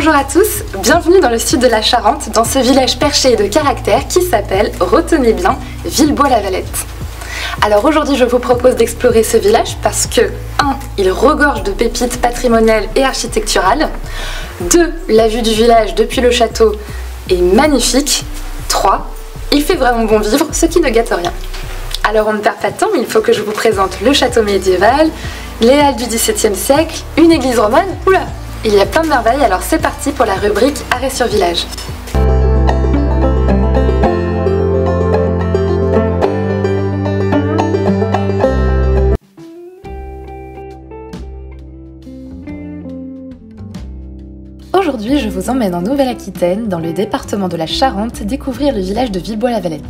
Bonjour à tous, bienvenue dans le sud de la Charente, dans ce village perché et de caractère qui s'appelle, retenez bien, Villebois-la-Valette. Alors aujourd'hui je vous propose d'explorer ce village parce que 1. Il regorge de pépites patrimoniales et architecturales. 2. La vue du village depuis le château est magnifique. 3. Il fait vraiment bon vivre, ce qui ne gâte rien. Alors on ne perd pas de temps, mais il faut que je vous présente le château médiéval, les halles du XVIIe siècle, une église romane, oula, il y a plein de merveilles, alors c'est parti pour la rubrique Arrêt sur village. Aujourd'hui, je vous emmène en Nouvelle-Aquitaine, dans le département de la Charente, découvrir le village de Villebois-la-Valette.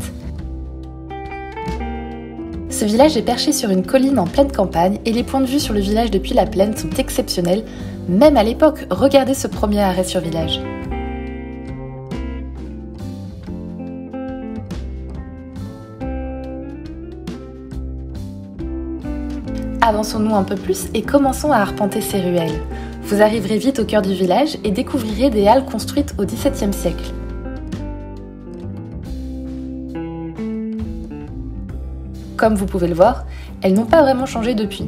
Ce village est perché sur une colline en pleine campagne et les points de vue sur le village depuis la plaine sont exceptionnels, même à l'époque. Regardez ce premier arrêt sur village. Avançons-nous un peu plus et commençons à arpenter ces ruelles. Vous arriverez vite au cœur du village et découvrirez des halles construites au XVIIe siècle. Comme vous pouvez le voir, elles n'ont pas vraiment changé depuis.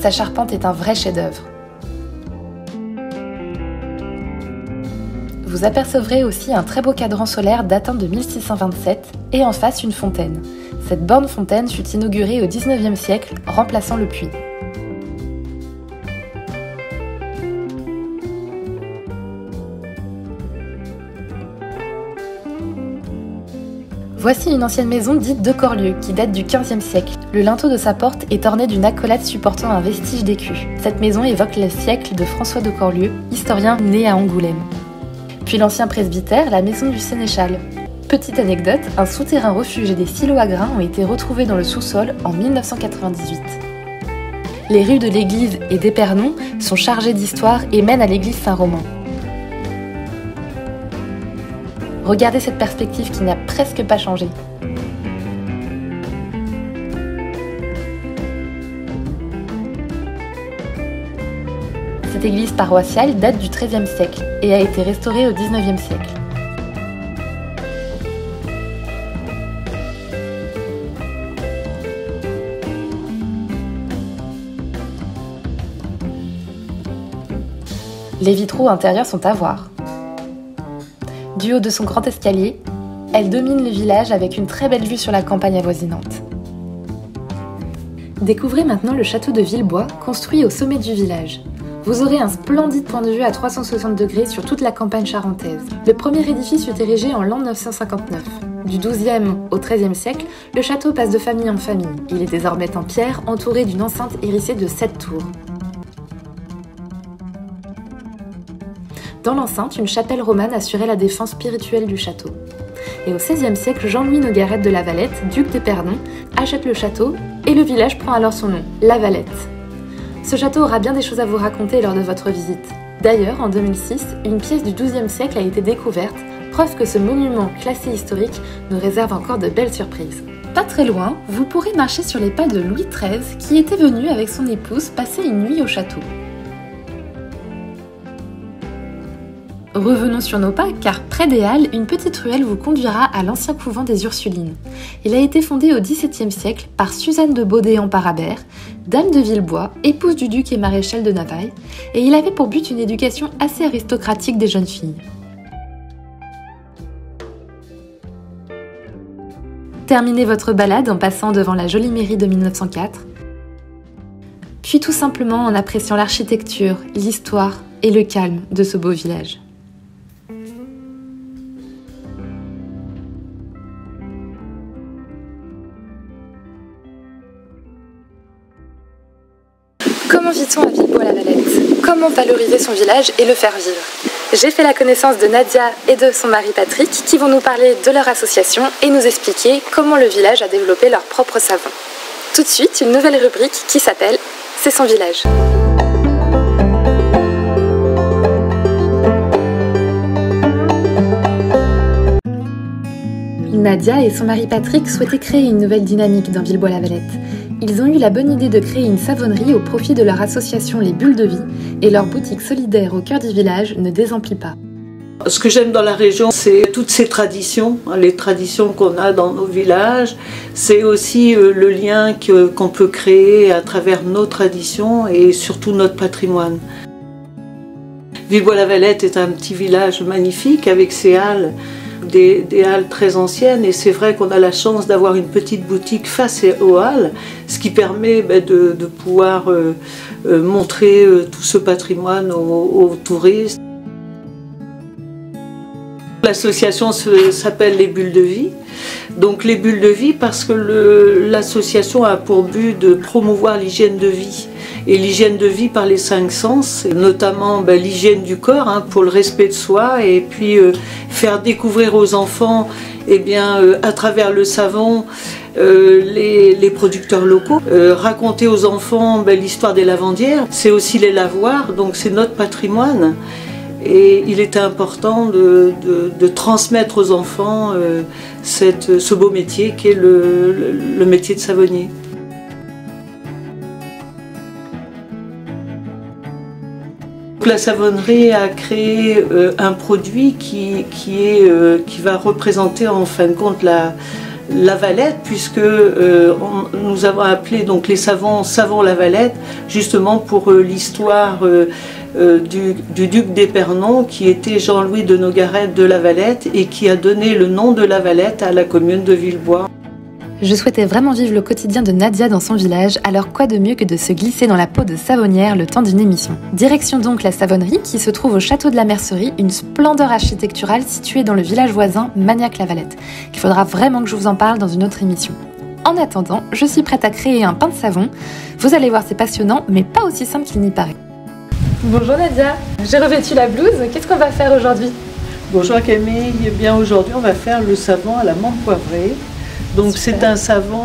Sa charpente est un vrai chef-d'œuvre. Vous apercevrez aussi un très beau cadran solaire datant de 1627 et en face une fontaine. Cette borne fontaine fut inaugurée au XIXe siècle, remplaçant le puits. Voici une ancienne maison dite de Corlieu, qui date du XVe siècle. Le linteau de sa porte est orné d'une accolade supportant un vestige d'écu. Cette maison évoque le siècle de François de Corlieu, historien né à Angoulême. Puis l'ancien presbytère, la maison du sénéchal. Petite anecdote, un souterrain refuge et des silos à grains ont été retrouvés dans le sous-sol en 1998. Les rues de l'église et d'Épernon sont chargées d'histoire et mènent à l'église Saint-Romain. Regardez cette perspective qui n'a presque pas changé. Cette église paroissiale date du XIIIe siècle et a été restaurée au XIXe siècle. Les vitraux intérieurs sont à voir. Du haut de son grand escalier, elle domine le village avec une très belle vue sur la campagne avoisinante. Découvrez maintenant le château de Villebois, construit au sommet du village. Vous aurez un splendide point de vue à 360 degrés sur toute la campagne charentaise. Le premier édifice fut érigé en l'an 959. Du XIIe au XIIIe siècle, le château passe de famille en famille. Il est désormais en pierre, entouré d'une enceinte hérissée de 7 tours. Dans l'enceinte, une chapelle romane assurait la défense spirituelle du château. Et au XVIe siècle, Jean-Louis Nogaret de la Valette, duc d'Épernon, achète le château et le village prend alors son nom, La Valette. Ce château aura bien des choses à vous raconter lors de votre visite. D'ailleurs, en 2006, une pièce du XIIe siècle a été découverte, preuve que ce monument classé historique nous réserve encore de belles surprises. Pas très loin, vous pourrez marcher sur les pas de Louis XIII qui était venu avec son épouse passer une nuit au château. Revenons sur nos pas, car près des Halles, une petite ruelle vous conduira à l'ancien couvent des Ursulines. Il a été fondé au XVIIe siècle par Suzanne de Baudéan-Parabère, dame de Villebois, épouse du duc et maréchal de Navailles, et il avait pour but une éducation assez aristocratique des jeunes filles. Terminez votre balade en passant devant la jolie mairie de 1904, puis tout simplement en appréciant l'architecture, l'histoire et le calme de ce beau village. Comment vit-on à Villebois-la-Valette? Comment valoriser son village et le faire vivre? J'ai fait la connaissance de Nadia et de son mari Patrick qui vont nous parler de leur association et nous expliquer comment le village a développé leur propre savon. Tout de suite, une nouvelle rubrique qui s'appelle « C'est son village ». Nadia et son mari Patrick souhaitaient créer une nouvelle dynamique dans Villebois-la-Valette. Ils ont eu la bonne idée de créer une savonnerie au profit de leur association Les Bulles de Vie et leur boutique solidaire au cœur du village ne désemplit pas. Ce que j'aime dans la région, c'est toutes ces traditions, les traditions qu'on a dans nos villages. C'est aussi le lien qu'on peut créer à travers nos traditions et surtout notre patrimoine. Villebois-la-Valette est un petit village magnifique avec ses halles, des halles très anciennes, et c'est vrai qu'on a la chance d'avoir une petite boutique face aux halles, ce qui permet de pouvoir montrer tout ce patrimoine aux touristes. L'association s'appelle Les Bulles de Vie. Donc les Bulles de Vie parce que l'association a pour but de promouvoir l'hygiène de vie. Et l'hygiène de vie par les 5 sens, notamment l'hygiène du corps pour le respect de soi, et puis faire découvrir aux enfants à travers le savon les producteurs locaux, raconter aux enfants l'histoire des lavandières, c'est aussi les lavoirs, donc c'est notre patrimoine. Et il était important de transmettre aux enfants ce beau métier qui est le métier de savonnier. La savonnerie a créé un produit qui va représenter en fin de compte la Valette, puisque nous avons appelé donc les savons la Valette, justement pour l'histoire du duc d'Épernon, qui était Jean-Louis de Nogaret de la Valette et qui a donné le nom de la Valette à la commune de Villebois. Je souhaitais vraiment vivre le quotidien de Nadia dans son village, alors quoi de mieux que de se glisser dans la peau de savonnière le temps d'une émission. Direction donc la savonnerie qui se trouve au château de la Mercerie, une splendeur architecturale située dans le village voisin Magnac-la-Valette. Il faudra vraiment que je vous en parle dans une autre émission. En attendant, je suis prête à créer un pain de savon. Vous allez voir, c'est passionnant, mais pas aussi simple qu'il n'y paraît. Bonjour Nadia, j'ai revêtu la blouse, qu'est-ce qu'on va faire aujourd'hui? Bonjour Camille, eh bien aujourd'hui on va faire le savon à la menthe poivrée. Donc c'est un savon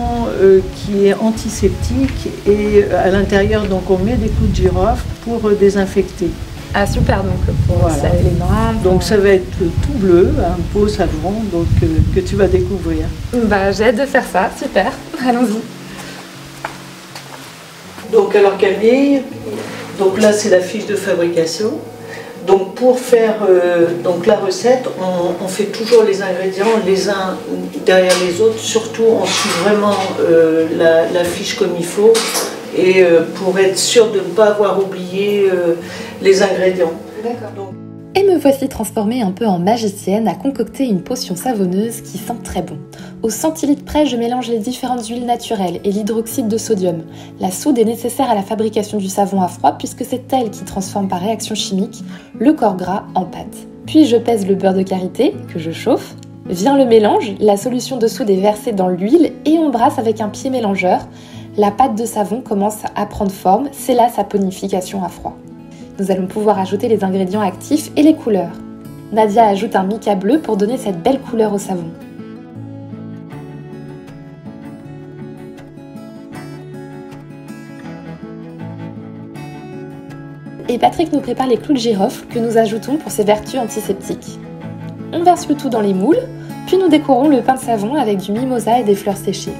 qui est antiseptique et à l'intérieur donc on met des clous de girofle pour désinfecter. Ah super, donc pour se laver les mains. Donc ça va être tout bleu, un beau savon donc, que tu vas découvrir. J'ai hâte de faire ça, super, allons-y. Donc alors Camille, donc là c'est la fiche de fabrication. Donc pour faire la recette, on fait toujours les ingrédients les uns derrière les autres, surtout on suit vraiment la fiche comme il faut, et pour être sûr de ne pas avoir oublié les ingrédients. D'accord. Et me voici transformée un peu en magicienne à concocter une potion savonneuse qui sent très bon. Au centilitre près, je mélange les différentes huiles naturelles et l'hydroxyde de sodium. La soude est nécessaire à la fabrication du savon à froid puisque c'est elle qui transforme par réaction chimique le corps gras en pâte. Puis je pèse le beurre de karité que je chauffe. Vient le mélange, la solution de soude est versée dans l'huile et on brasse avec un pied mélangeur. La pâte de savon commence à prendre forme, c'est là sa ponification à froid. Nous allons pouvoir ajouter les ingrédients actifs et les couleurs. Nadia ajoute un mica bleu pour donner cette belle couleur au savon. Et Patrick nous prépare les clous de girofle que nous ajoutons pour ses vertus antiseptiques. On verse le tout dans les moules, puis nous décorons le pain de savon avec du mimosa et des fleurs séchées.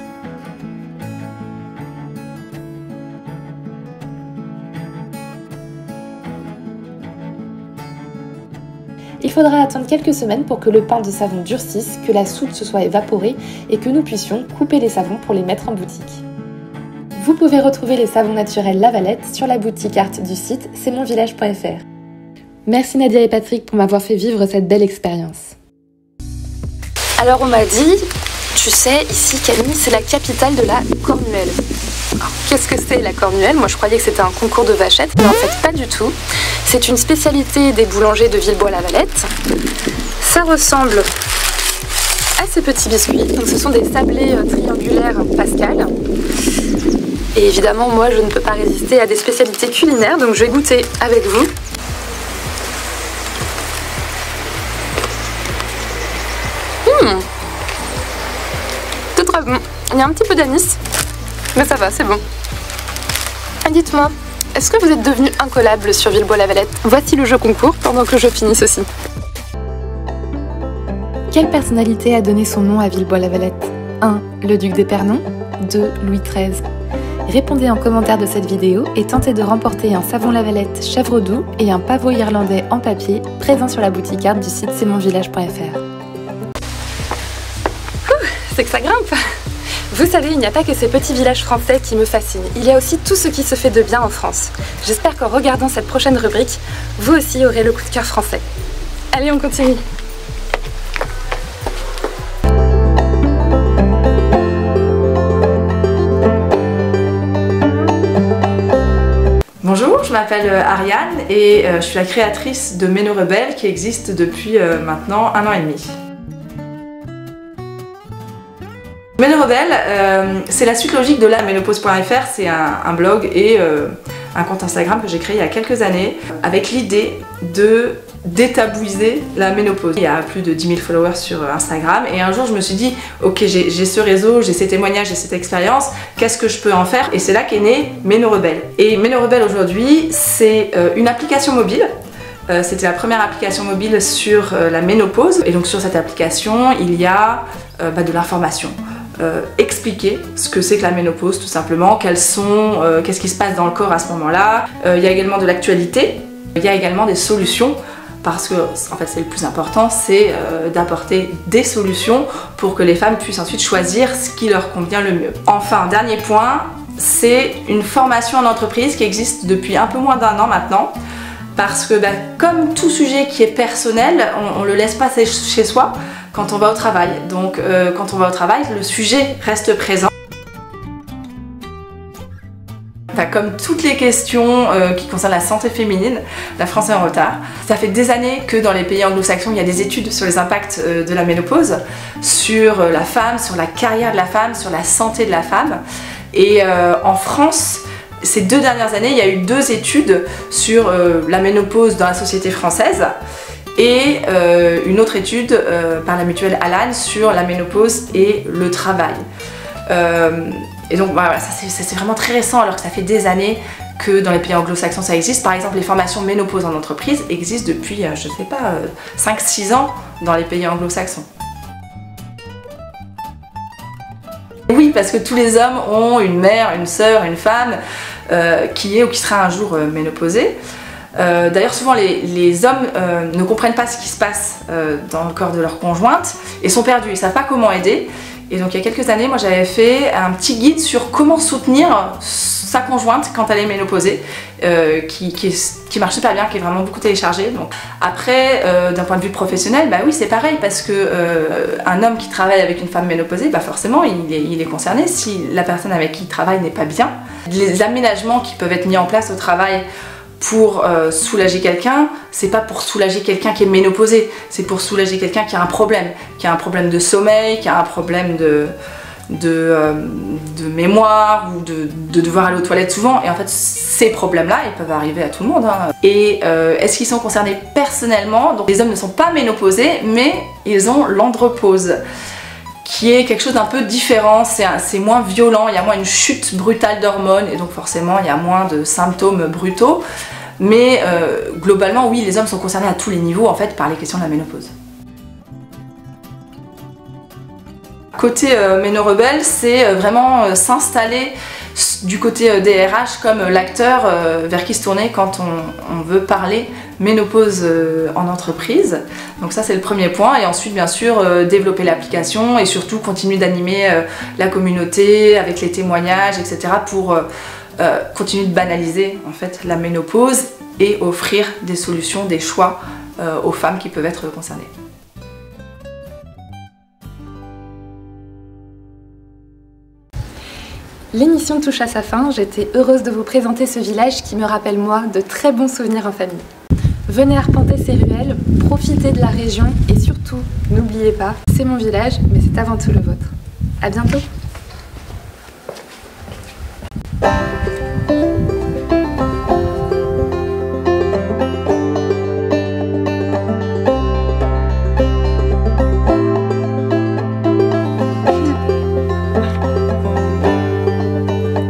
Il faudra attendre quelques semaines pour que le pain de savon durcisse, que la soude se soit évaporée et que nous puissions couper les savons pour les mettre en boutique. Vous pouvez retrouver les savons naturels La Valette sur la boutique art du site c'estmonvillage.fr. Merci Nadia et Patrick pour m'avoir fait vivre cette belle expérience. Alors on m'a dit, tu sais, ici Camille, c'est la capitale de la cornuelle. Alors, qu'est-ce que c'est la cornuelle? Moi je croyais que c'était un concours de vachettes, mais en fait pas du tout. C'est une spécialité des boulangers de Villebois-la-Valette. Ça ressemble à ces petits biscuits. Donc ce sont des sablés triangulaires Pascal. Et évidemment, moi je ne peux pas résister à des spécialités culinaires, donc je vais goûter avec vous. C'est très bon. Il y a un petit peu d'anis, mais ça va, c'est bon. Et dites-moi, est-ce que vous êtes devenu incollable sur Villebois-la-Valette? Voici le jeu concours pendant que je finis ceci. Quelle personnalité a donné son nom à Villebois-la-Valette? 1. Le duc d'Épernon. 2. Louis XIII. Répondez en commentaire de cette vidéo et tentez de remporter un savon Lavalette chèvre doux et un pavot irlandais en papier présent sur la boutique carte du site c'estmonvillage.fr. C'est que ça grimpe! Vous savez, il n'y a pas que ces petits villages français qui me fascinent, il y a aussi tout ce qui se fait de bien en France. J'espère qu'en regardant cette prochaine rubrique, vous aussi aurez le coup de cœur français. Allez, on continue! Bonjour, je m'appelle Ariane et je suis la créatrice de Ménorebelle qui existe depuis maintenant 1 an et demi. Ménorebelle, c'est la suite logique de la ménopause.fr, c'est un blog et un compte Instagram que j'ai créé il y a quelques années avec l'idée de détabouiser la ménopause. Il y a plus de 10 000 followers sur Instagram et un jour je me suis dit ok, j'ai ce réseau, j'ai ces témoignages, j'ai cette expérience, qu'est-ce que je peux en faire? Et c'est là qu'est née Ménorebelle. Et Ménorebelle aujourd'hui c'est une application mobile. C'était la première application mobile sur la ménopause et donc sur cette application il y a de l'information. Expliquer ce que c'est que la ménopause tout simplement, qu'est-ce qui se passe dans le corps à ce moment-là. Il y a également de l'actualité, il y a également des solutions parce que en fait c'est le plus important, c'est d'apporter des solutions pour que les femmes puissent ensuite choisir ce qui leur convient le mieux. Enfin, dernier point, c'est une formation en entreprise qui existe depuis un peu moins d'1 an maintenant parce que comme tout sujet qui est personnel, on ne le laisse pas chez soi quand on va au travail. Donc quand on va au travail, le sujet reste présent. Comme toutes les questions qui concernent la santé féminine, la France est en retard. Ça fait des années que dans les pays anglo-saxons, il y a des études sur les impacts de la ménopause, sur la femme, sur la carrière de la femme, sur la santé de la femme. Et en France, ces 2 dernières années, il y a eu 2 études sur la ménopause dans la société française et une autre étude par la mutuelle Alan sur la ménopause et le travail. Et donc voilà, ça c'est vraiment très récent alors que ça fait des années que dans les pays anglo-saxons ça existe. Par exemple, les formations ménopause en entreprise existent depuis, je sais pas, 5-6 ans dans les pays anglo-saxons. Oui, parce que tous les hommes ont une mère, une sœur, une femme qui est ou qui sera un jour ménopausée. D'ailleurs souvent les hommes ne comprennent pas ce qui se passe dans le corps de leur conjointe et sont perdus, ils ne savent pas comment aider. Et donc il y a quelques années, moi j'avais fait un petit guide sur comment soutenir sa conjointe quand elle est ménopausée, qui marche super bien, qui est vraiment beaucoup téléchargé. Donc après, d'un point de vue professionnel, oui c'est pareil parce que un homme qui travaille avec une femme ménopausée, forcément il est concerné si la personne avec qui il travaille n'est pas bien. Les aménagements qui peuvent être mis en place au travail pour soulager quelqu'un, c'est pas pour soulager quelqu'un qui est ménopausé, c'est pour soulager quelqu'un qui a un problème de sommeil, qui a un problème de mémoire ou de devoir aller aux toilettes souvent. Et en fait ces problèmes-là, ils peuvent arriver à tout le monde. Et est-ce qu'ils sont concernés personnellement? Donc les hommes ne sont pas ménopausés, mais ils ont l'andropause, qui est quelque chose d'un peu différent, c'est moins violent, il y a moins une chute brutale d'hormones et donc forcément il y a moins de symptômes brutaux. Mais globalement oui, les hommes sont concernés à tous les niveaux en fait par les questions de la ménopause. Côté Ménorebelle, c'est vraiment s'installer du côté des RH comme l'acteur vers qui se tourner quand on veut parler ménopause en entreprise. Donc ça c'est le premier point et ensuite bien sûr développer l'application et surtout continuer d'animer la communauté avec les témoignages etc. pour continuer de banaliser en fait la ménopause et offrir des solutions, des choix aux femmes qui peuvent être concernées. L'émission touche à sa fin, j'étais heureuse de vous présenter ce village qui me rappelle moi de très bons souvenirs en famille. Venez arpenter ces ruelles, profitez de la région et surtout, n'oubliez pas, c'est mon village, mais c'est avant tout le vôtre. À bientôt!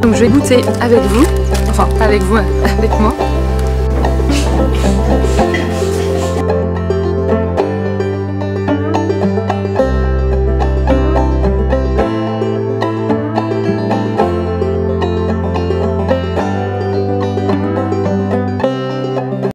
Donc je vais goûter avec vous, enfin pas avec vous, avec moi.